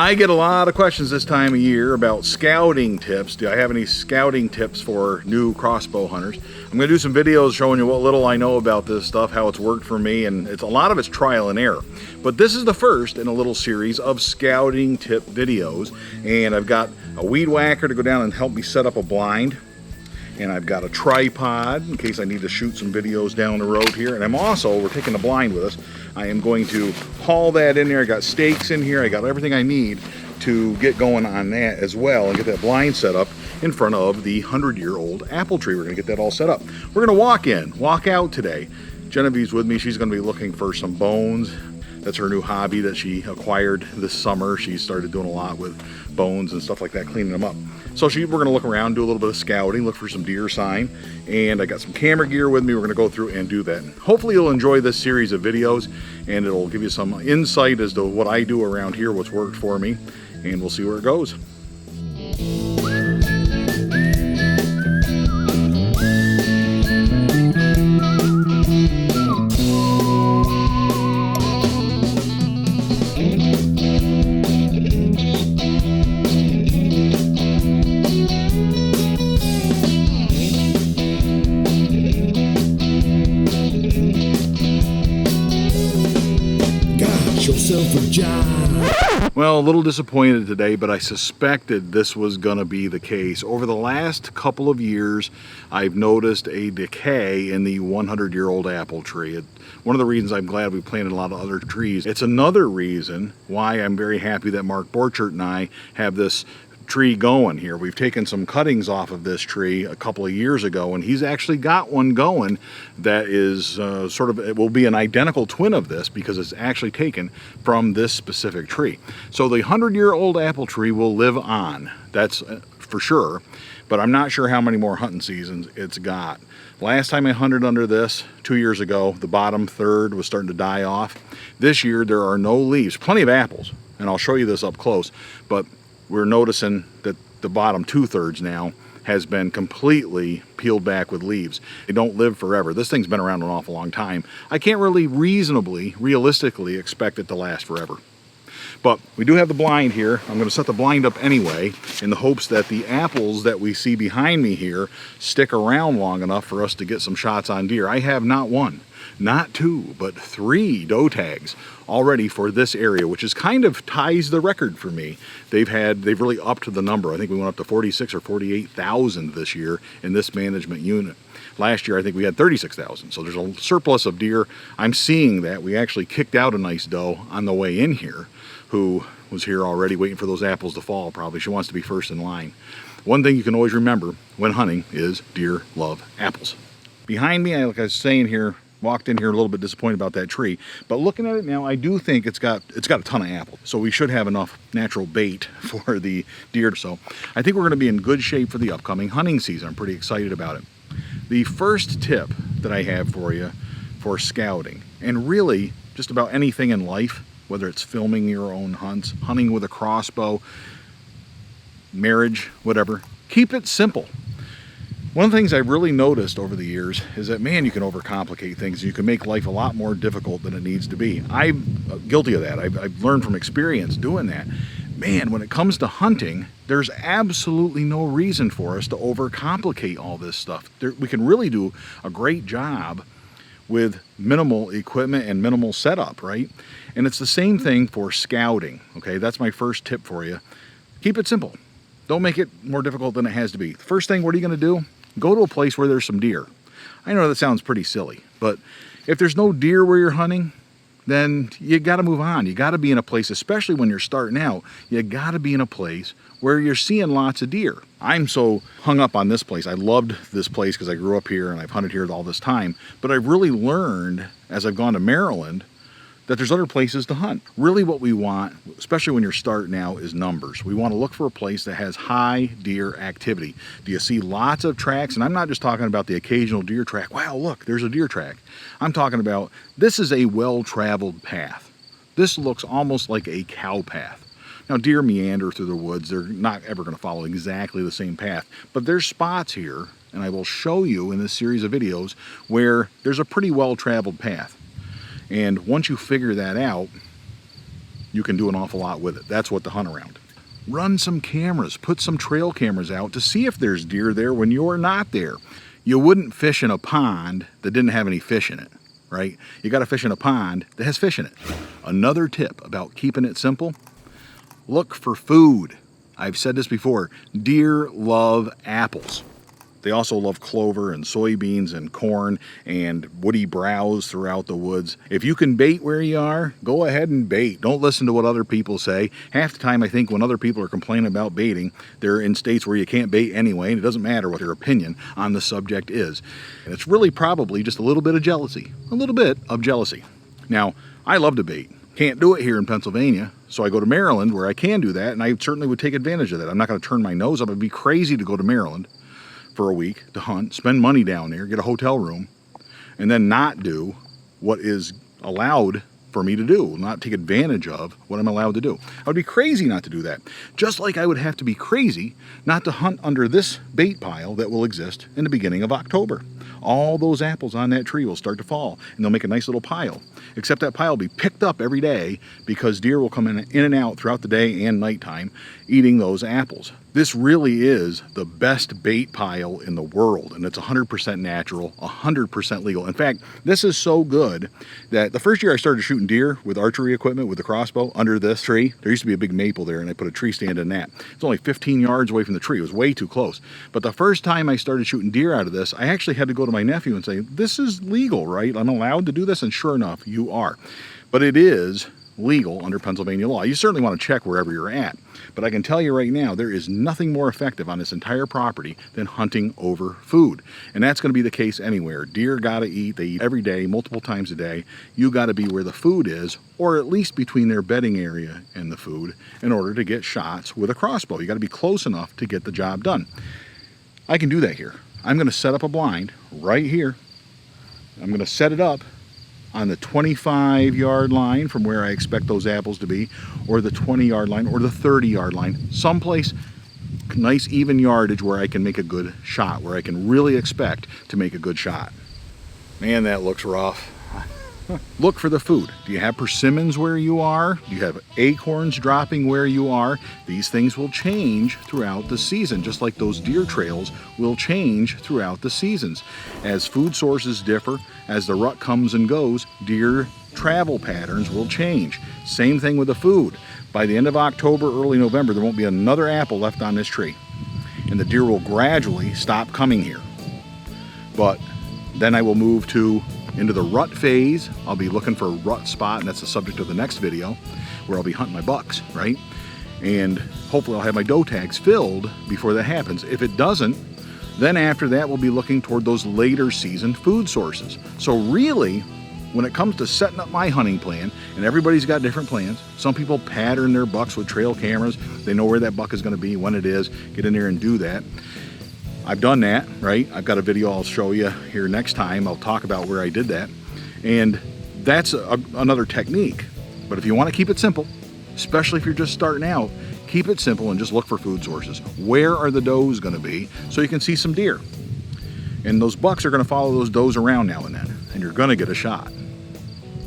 I get a lot of questions this time of year about scouting tips. Do I have any scouting tips for new crossbow hunters? I'm going to do some videos showing you what little I know about this stuff, how it's worked for me, and a lot of it's trial and error. But this is the first in a little series of scouting tip videos, and I've got a weed whacker to go down and help me set up a blind, and I've got a tripod in case I need to shoot some videos down the road here, and we're taking the blind with us. I am going to haul that in there. I got stakes in here. I got everything I need to get going on that as well and get that blind set up in front of the 100-year-old apple tree. We're going to get that all set up. We're going to walk out today. Genevieve's with me. She's going to be looking for some bones. That's her new hobby that she acquired this summer. She started doing a lot with bones and stuff like that, cleaning them up. So we're going to look around, do a little bit of scouting, look for some deer sign, and I got some camera gear with me. We're going to go through and do that. Hopefully you'll enjoy this series of videos, and it'll give you some insight as to what I do around here, what's worked for me, and we'll see where it goes. Well, a little disappointed today, but I suspected this was going to be the case. Over the last couple of years, I've noticed a decay in the 100-year-old apple tree. One of the reasons I'm glad we planted a lot of other trees. It's another reason why I'm very happy that Mark Borchert and I have this tree going here. We've taken some cuttings off of this tree a couple of years ago, and he's actually got one going that is it will be an identical twin of this because it's actually taken from this specific tree. So the 100-year-old apple tree will live on, that's for sure, but I'm not sure how many more hunting seasons it's got. Last time I hunted under this 2 years ago, the bottom third was starting to die off. This year there are no leaves, plenty of apples, and I'll show you this up close, but we're noticing that the bottom 2/3 now has been completely peeled back with leaves. They don't live forever. This thing's been around an awful long time. I can't really realistically expect it to last forever. But we do have the blind here. I'm going to set the blind up anyway in the hopes that the apples that we see behind me here stick around long enough for us to get some shots on deer. I have not one, not two, but 3 doe tags already for this area, which is kind of ties the record for me. They've really upped the number. I think we went up to 46 or 48,000 this year in this management unit. Last year I think we had 36,000, so there's a surplus of deer. I'm seeing that. We actually kicked out a nice doe on the way in here who was here already waiting for those apples to fall probably. She wants to be first in line. One thing you can always remember when hunting is deer love apples. Behind me, like I was saying here, walked in here a little bit disappointed about that tree, but looking at it now, I do think it's got a ton of apples, so we should have enough natural bait for the deer. So I think we're going to be in good shape for the upcoming hunting season. I'm pretty excited about it. The first tip that I have for you for scouting, and really just about anything in life, whether it's filming your own hunts, hunting with a crossbow, marriage, whatever, keep it simple. One of the things I've really noticed over the years is that, man, you can overcomplicate things. You can make life a lot more difficult than it needs to be. I'm guilty of that. I've learned from experience doing that. Man, when it comes to hunting, there's absolutely no reason for us to overcomplicate all this stuff. We can really do a great job with minimal equipment and minimal setup, right? And it's the same thing for scouting, okay? That's my first tip for you. Keep it simple. Don't make it more difficult than it has to be. First thing, what are you gonna do? Go to a place where there's some deer. I know that sounds pretty silly, but if there's no deer where you're hunting, then you gotta move on. You gotta be in a place, especially when you're starting out, you gotta be in a place where you're seeing lots of deer. I'm so hung up on this place. I loved this place because I grew up here and I've hunted here all this time, but I've really learned as I've gone to Maryland that there's other places to hunt. Really what we want, especially when you're starting out, is numbers. We want to look for a place that has high deer activity. Do you see lots of tracks? And I'm not just talking about the occasional deer track. Wow, look, there's a deer track. I'm talking about this is a well-traveled path. This looks almost like a cow path. Now, deer meander through the woods. They're not ever going to follow exactly the same path, but there's spots here, and I will show you in this series of videos, where there's a pretty well-traveled path. And once you figure that out, you can do an awful lot with it. That's what to hunt around. Run some cameras, put some trail cameras out to see if there's deer there when you're not there. You wouldn't fish in a pond that didn't have any fish in it, right? You got to fish in a pond that has fish in it. Another tip about keeping it simple, look for food. I've said this before, deer love apples. They also love clover and soybeans and corn and woody browse throughout the woods. If you can bait where you are, go ahead and bait. Don't listen to what other people say. Half the time I think when other people are complaining about baiting, they're in states where you can't bait anyway, and it doesn't matter what their opinion on the subject is. And it's really probably just a little bit of jealousy. A little bit of jealousy. Now, I love to bait. Can't do it here in Pennsylvania, so I go to Maryland where I can do that, and I certainly would take advantage of that. I'm not going to turn my nose up. It'd be crazy to go to Maryland for a week to hunt, spend money down there, get a hotel room, and then not do what is allowed for me to do, not take advantage of what I'm allowed to do. I would be crazy not to do that. Just like I would have to be crazy not to hunt under this bait pile that will exist in the beginning of October. All those apples on that tree will start to fall, and they'll make a nice little pile. Except that pile will be picked up every day because deer will come in and out throughout the day and nighttime eating those apples. This really is the best bait pile in the world, and it's 100% natural, 100% legal. In fact, this is so good that the first year I started shooting deer with archery equipment with the crossbow under this tree, there used to be a big maple there, and I put a tree stand in that. It's only 15 yards away from the tree. It was way too close. But the first time I started shooting deer out of this, I actually had to go to my nephew and say, this is legal, right? I'm allowed to do this? And sure enough, you are. But it is legal under Pennsylvania law. You certainly want to check wherever you're at. But I can tell you right now, there is nothing more effective on this entire property than hunting over food. And that's going to be the case anywhere. Deer got to eat. They eat every day, multiple times a day. You got to be where the food is, or at least between their bedding area and the food, in order to get shots with a crossbow. You got to be close enough to get the job done. I can do that here. I'm going to set up a blind right here. I'm going to set it up on the 25-yard line from where I expect those apples to be, or the 20-yard line, or the 30-yard line, someplace nice even yardage where I can make a good shot, where I can really expect to make a good shot. Man, that looks rough. Look for the food. Do you have persimmons where you are? Do you have acorns dropping where you are? These things will change throughout the season, just like those deer trails will change throughout the seasons. As food sources differ, as the rut comes and goes, deer travel patterns will change. Same thing with the food. By the end of October, early November, there won't be another apple left on this tree, and the deer will gradually stop coming here. But then I will move into the rut phase. I'll be looking for a rut spot, and that's the subject of the next video, where I'll be hunting my bucks, right? And hopefully I'll have my doe tags filled before that happens. If it doesn't, then after that we'll be looking toward those later season food sources. So really, when it comes to setting up my hunting plan, and everybody's got different plans. Some people pattern their bucks with trail cameras. They know where that buck is going to be, when it is, get in there and do that. I've done that, right? I've got a video I'll show you here next time. I'll talk about where I did that. And that's another technique. But if you want to keep it simple, especially if you're just starting out, keep it simple and just look for food sources. Where are the does going to be so you can see some deer? And those bucks are going to follow those does around now and then, and you're going to get a shot.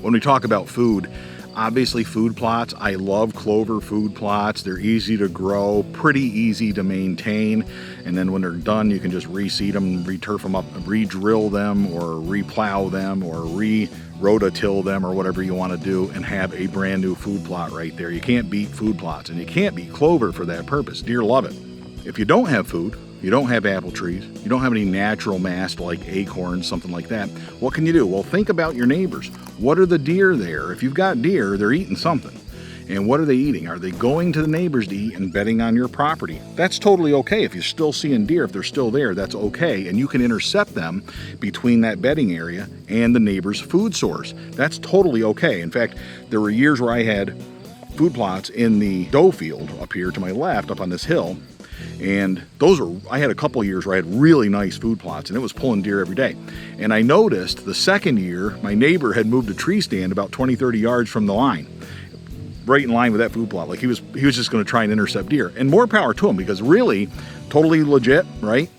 When we talk about food, obviously food plots, I love clover food plots. They're easy to grow, pretty easy to maintain. And then when they're done, you can just reseed them, returf them up, re-drill them, or re-plow them, or re-rototill them, or whatever you want to do, and have a brand new food plot right there. You can't beat food plots, and you can't beat clover for that purpose. Deer love it. If you don't have food, you don't have apple trees, you don't have any natural mast like acorns, something like that, what can you do? Well, think about your neighbors. What are the deer there? If you've got deer, they're eating something. And what are they eating? Are they going to the neighbors to eat and bedding on your property? That's totally okay. If you're still seeing deer, if they're still there, that's okay. And you can intercept them between that bedding area and the neighbor's food source. That's totally okay. In fact, there were years where I had food plots in the doe field up here to my left, up on this hill. And I had a couple years where I had really nice food plots, and it was pulling deer every day. And I noticed the second year, my neighbor had moved a tree stand about 20, 30 yards from the line, right in line with that food plot. Like he was just going to try and intercept deer. And more power to him, because really, totally legit, right?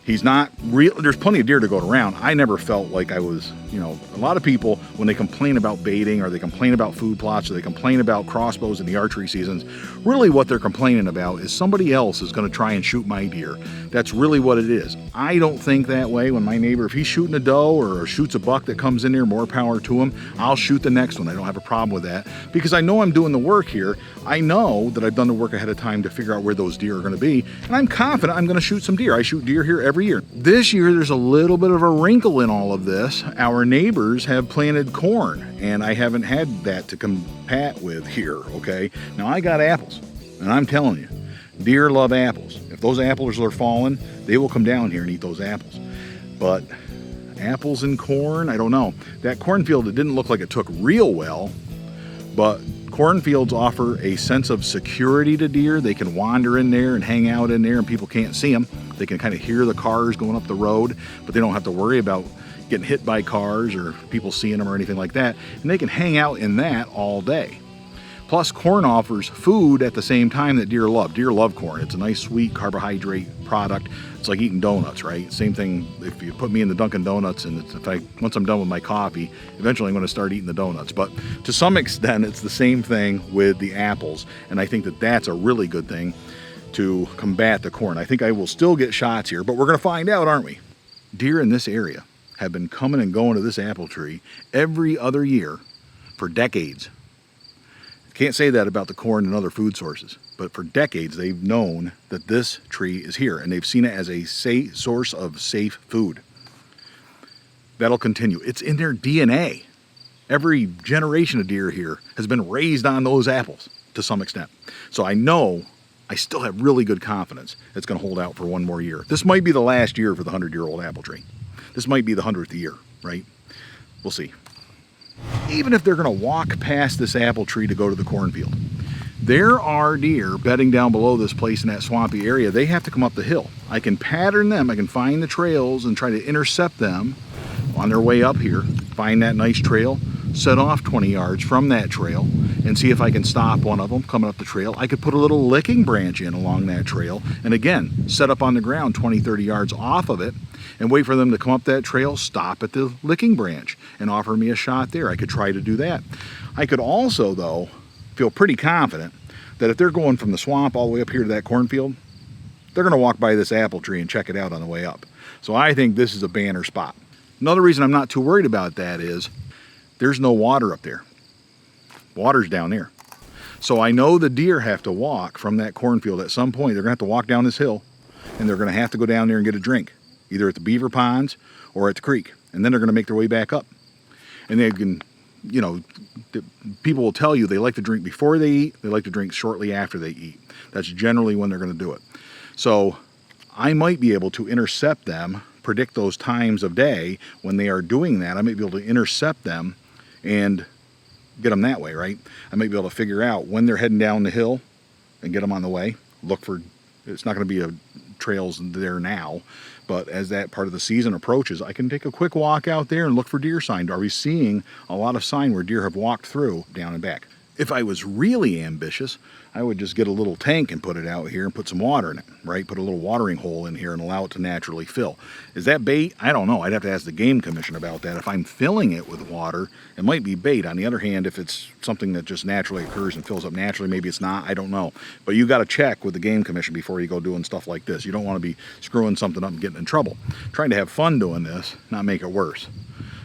He's not real. There's plenty of deer to go around. I never felt like I was, a lot of people, when they complain about baiting or they complain about food plots or they complain about crossbows in the archery seasons, really what they're complaining about is somebody else is going to try and shoot my deer. That's really what it is. I don't think that way. When my neighbor, if he's shooting a doe or shoots a buck that comes in there, more power to him, I'll shoot the next one. I don't have a problem with that because I know I'm doing the work here. I know that I've done the work ahead of time to figure out where those deer are going to be, and I'm confident I'm going to shoot some deer. I shoot deer here every year. This year, there's a little bit of a wrinkle in all of this. Our neighbors have planted corn, and I haven't had that to combat with here, okay? Now, I got apples, and I'm telling you, deer love apples. If those apples are falling, they will come down here and eat those apples. But apples and corn, I don't know. That cornfield, it didn't look like it took real well, but cornfields offer a sense of security to deer. They can wander in there and hang out in there and people can't see them. They can kind of hear the cars going up the road, but they don't have to worry about getting hit by cars or people seeing them or anything like that. And they can hang out in that all day. Plus, corn offers food at the same time that deer love. Deer love corn. It's a nice, sweet carbohydrate product. It's like eating donuts, right? Same thing if you put me in the Dunkin' Donuts, and once I'm done with my coffee, eventually I'm going to start eating the donuts. But to some extent, it's the same thing with the apples, and I think that that's a really good thing to combat the corn. I think I will still get shots here, but we're going to find out, aren't we? Deer in this area have been coming and going to this apple tree every other year for decades. Can't say that about the corn and other food sources, but for decades they've known that this tree is here and they've seen it as a safe source of safe food. That'll continue. It's in their DNA. Every generation of deer here has been raised on those apples to some extent. So I know I still have really good confidence it's going to hold out for one more year. This might be the last year for the 100-year-old apple tree. This might be the 100th year, right? We'll see. Even if they're going to walk past this apple tree to go to the cornfield, there are deer bedding down below this place in that swampy area. They have to come up the hill. I can pattern them. I can find the trails and try to intercept them on their way up here, find that nice trail, set off 20 yards from that trail and see if I can stop one of them coming up the trail. I could put a little licking branch in along that trail and again, set up on the ground 20, 30 yards off of it and wait for them to come up that trail, stop at the licking branch and offer me a shot there. I could try to do that. I could also, though, feel pretty confident that if they're going from the swamp all the way up here to that cornfield, they're going to walk by this apple tree and check it out on the way up. So I think this is a banner spot. Another reason I'm not too worried about that is there's no water up there. Water's down there. So I know the deer have to walk from that cornfield at some point. They're going to have to walk down this hill and they're going to have to go down there and get a drink, either at the beaver ponds or at the creek. And then they're going to make their way back up. And they can, people will tell you they like to drink before they eat. They like to drink shortly after they eat. That's generally when they're going to do it. So I might be able to intercept them, predict those times of day when they are doing that. I might be able to intercept them and get them that way, right? I might be able to figure out when they're heading down the hill and get them on the way. Look for, it's not going to be trails there now, but as that part of the season approaches, I can take a quick walk out there and look for deer sign. Are we seeing a lot of sign where deer have walked through down and back? If I was really ambitious, I would just get a little tank and put it out here and put some water in it, right? Put a little watering hole in here and allow it to naturally fill. Is that bait? I don't know. I'd have to ask the Game Commission about that. If I'm filling it with water, it might be bait. On the other hand, if it's something that just naturally occurs and fills up naturally, maybe it's not. I don't know. But you got to check with the Game Commission before you go doing stuff like this. You don't want to be screwing something up and getting in trouble. Trying to have fun doing this, not make it worse.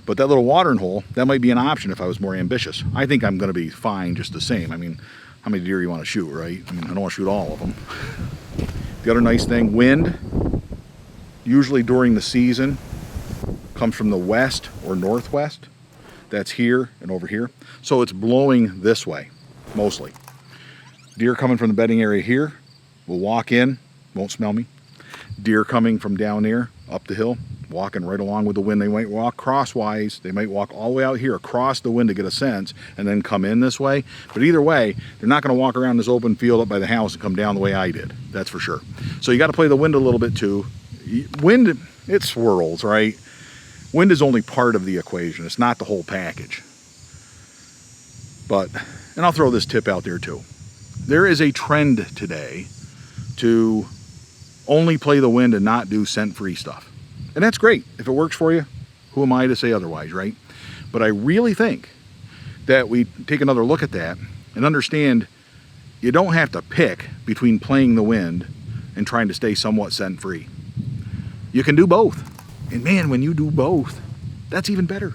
But that little watering hole, that might be an option if I was more ambitious. I think I'm going to be fine just the same. I mean, how many deer you want to shoot, right? I mean, I don't want to shoot all of them. The other nice thing, wind, usually during the season, comes from the west or northwest. That's here and over here. So it's blowing this way, mostly. Deer coming from the bedding area here will walk in, won't smell me. Deer coming from down there, up the hill, walking right along with the wind. They might walk crosswise. They might walk all the way out here across the wind to get a sense and then come in this way. But either way, they're not going to walk around this open field up by the house and come down the way I did. That's for sure. So you got to play the wind a little bit too. Wind, it swirls, right? Wind is only part of the equation. It's not the whole package. But, and I'll throw this tip out there too. There is a trend today to only play the wind and not do scent-free stuff. And that's great. If it works for you, who am I to say otherwise, right? But I really think that we take another look at that and understand you don't have to pick between playing the wind and trying to stay somewhat scent-free. You can do both. And man, when you do both, that's even better.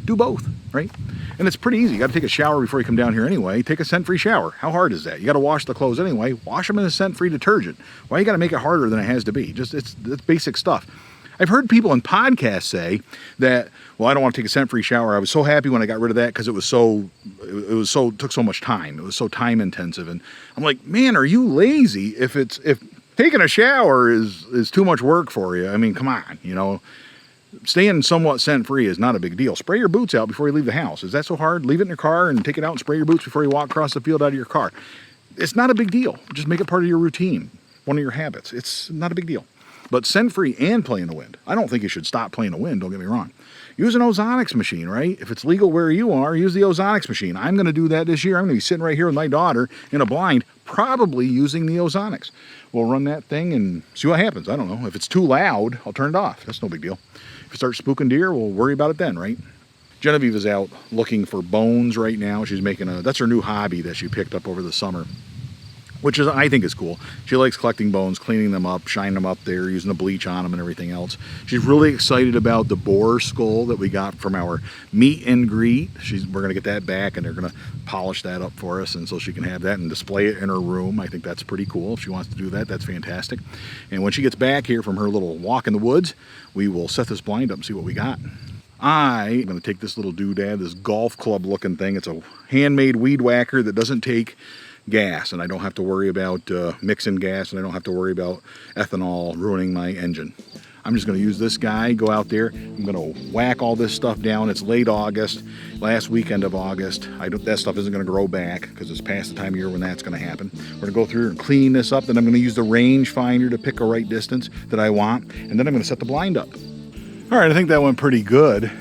Do both, right? And it's pretty easy. You got to take a shower before you come down here anyway. Take a scent-free shower. How hard is that? You got to wash the clothes anyway. Wash them in a scent-free detergent. Why you got to make it harder than it has to be? It's basic stuff. I've heard people in podcasts say that, well, I don't want to take a scent-free shower. I was so happy when I got rid of that because it took so much time. It was so time intensive. And I'm like, man, are you lazy? If taking a shower is too much work for you, I mean, come on, you know. Staying somewhat scent-free is not a big deal. Spray your boots out before you leave the house. Is that so hard? Leave it in your car and take it out and spray your boots before you walk across the field out of your car. It's not a big deal. Just make it part of your routine, one of your habits. It's not a big deal. But scent-free and playing the wind. I don't think you should stop playing the wind, don't get me wrong. Use an ozonics machine, right? If it's legal where you are, use the ozonics machine. I'm going to do that this year. I'm going to be sitting right here with my daughter in a blind, probably using the ozonics. We'll run that thing and see what happens. I don't know. If it's too loud, I'll turn it off. That's no big deal. If it starts spooking deer, we'll worry about it then, right? Genevieve is out looking for bones right now. She's that's her new hobby that she picked up over the summer, which I think is cool. She likes collecting bones, cleaning them up, shining them up there, using the bleach on them and everything else. She's really excited about the boar skull that we got from our meet and greet. We're gonna get that back and they're gonna polish that up for us, and so she can have that and display it in her room. I think that's pretty cool. If she wants to do that, that's fantastic. And when she gets back here from her little walk in the woods, we will set this blind up and see what we got. I'm gonna take this little doodad, this golf club looking thing. It's a handmade weed whacker that doesn't take gas, and I don't have to worry about mixing gas, and I don't have to worry about ethanol ruining my engine. I'm just going to use this guy, go out there, I'm going to whack all this stuff down. It's late August, last weekend of August. That stuff isn't going to grow back because it's past the time of year when that's going to happen. We're going to go through and clean this up, then I'm going to use the range finder to pick a right distance that I want, and then I'm going to set the blind up. All right, I think that went pretty good.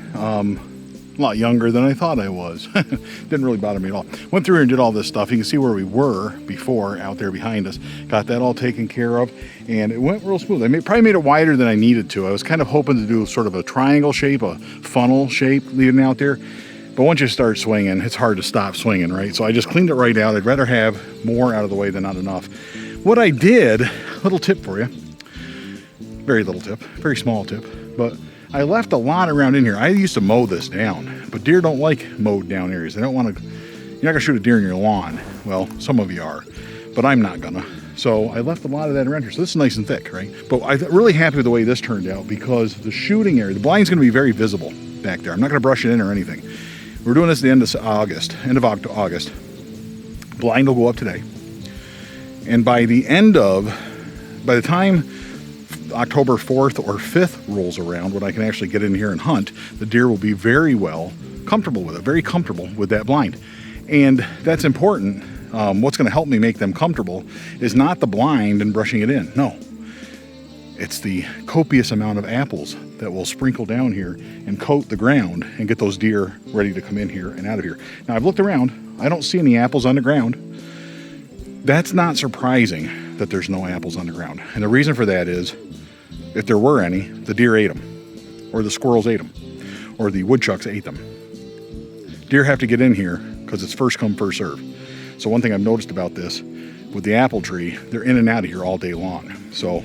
A lot younger than I thought I was. Didn't really bother me at all. Went through and did all this stuff. You can see where we were before out there behind us. Got that all taken care of, and it went real smooth. Probably made it wider than I needed to. I was kind of hoping to do sort of a triangle shape, a funnel shape leading out there. But once you start swinging, it's hard to stop swinging, right? So I just cleaned it right out. I'd rather have more out of the way than not enough. What I did, little tip for you. Very little tip, very small tip, but I left a lot around in here. I used to mow this down, but deer don't like mowed down areas. They don't want to, you're not gonna shoot a deer in your lawn. Well, some of you are, but I'm not gonna. So I left a lot of that around here. So this is nice and thick, right? But I'm really happy with the way this turned out because the shooting area, the blind's gonna be very visible back there. I'm not gonna brush it in or anything. We're doing this at the end of August. Blind will go up today. And by the time October 4th or 5th rolls around, when I can actually get in here and hunt, the deer will be very comfortable with that blind. And that's important. What's going to help me make them comfortable is not the blind and brushing it in. No, it's the copious amount of apples that will sprinkle down here and coat the ground and get those deer ready to come in here and out of here. Now, I've looked around. I don't see any apples on the ground. That's not surprising that there's no apples on the ground. And the reason for that is, if there were any, the deer ate them, or the squirrels ate them, or the woodchucks ate them. Deer have to get in here because it's first come, first serve. So one thing I've noticed about this, with the apple tree, they're in and out of here all day long. So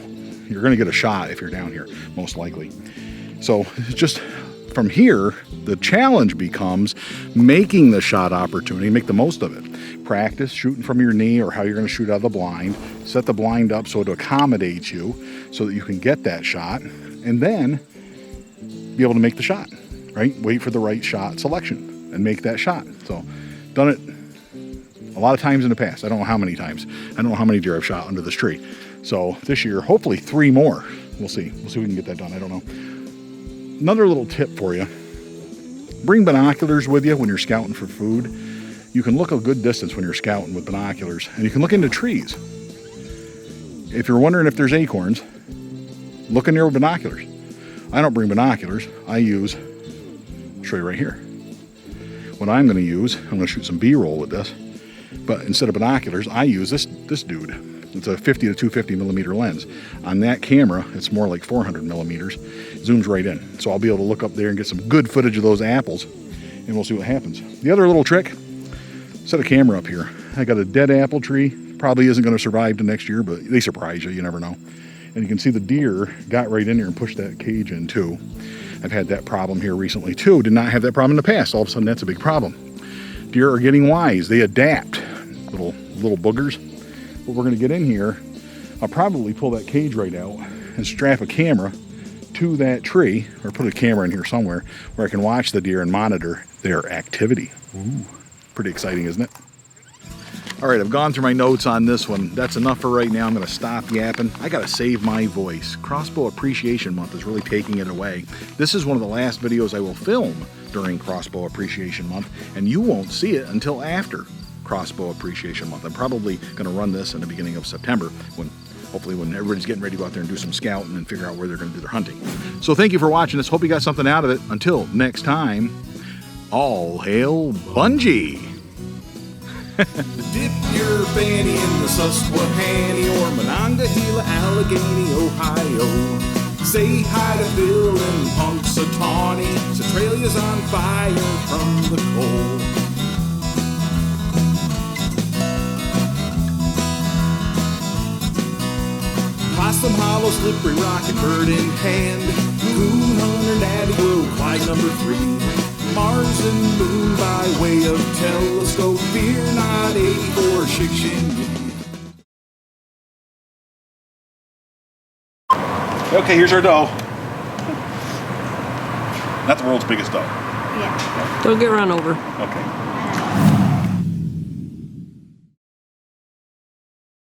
you're going to get a shot if you're down here, most likely. So just from here, the challenge becomes making the shot opportunity, make the most of it. Practice shooting from your knee or how you're going to shoot out of the blind. Set the blind up so it accommodates you so that you can get that shot and then be able to make the shot, right? Wait for the right shot selection and make that shot. So done it a lot of times in the past. I don't know how many times. I don't know how many deer I've shot under this tree. So this year, hopefully 3 more. We'll see. We'll see if we can get that done. I don't know. Another little tip for you. Bring binoculars with you when you're scouting for food. You can look a good distance when you're scouting with binoculars, and you can look into trees. If you're wondering if there's acorns, look in there with binoculars. I don't bring binoculars. I'll show you right here. What I'm going to use, I'm going to shoot some B-roll with this, but instead of binoculars, I use this dude. It's a 50 to 250 millimeter lens. On that camera, it's more like 400 millimeters. It zooms right in. So I'll be able to look up there and get some good footage of those apples, and we'll see what happens. The other little trick, set a camera up here. I got a dead apple tree. Probably isn't going to survive to next year, but they surprise you. You never know. And you can see the deer got right in there and pushed that cage in too. I've had that problem here recently too. Did not have that problem in the past. All of a sudden, that's a big problem. Deer are getting wise. They adapt. Little boogers. But we're going to get in here. I'll probably pull that cage right out and strap a camera to that tree, or put a camera in here somewhere where I can watch the deer and monitor their activity. Ooh, pretty exciting, isn't it? All right, I've gone through my notes on this one. That's enough for right now. I'm going to stop yapping. I got to save my voice. Crossbow Appreciation Month is really taking it away. This is one of the last videos I will film during Crossbow Appreciation Month, and you won't see it until after Crossbow Appreciation Month. I'm probably going to run this in the beginning of September, hopefully when everybody's getting ready to go out there and do some scouting and figure out where they're going to do their hunting. So thank you for watching this. Hope you got something out of it. Until next time, all hail Bungee! Dip your fanny in the Susquehanna or Monongahela, Allegheny, Ohio. Say hi to Bill and Punxsutawney. Centralia's on fire from the cold. Possum Hollow, slippery rock and bird in hand. Coon hunter, natty will Clyde number 3. Mars and moon by way of telescope. Fear not 84 Shikshin. Okay, here's our doe. Not the world's biggest doe. Yeah. Don't get run over. Okay.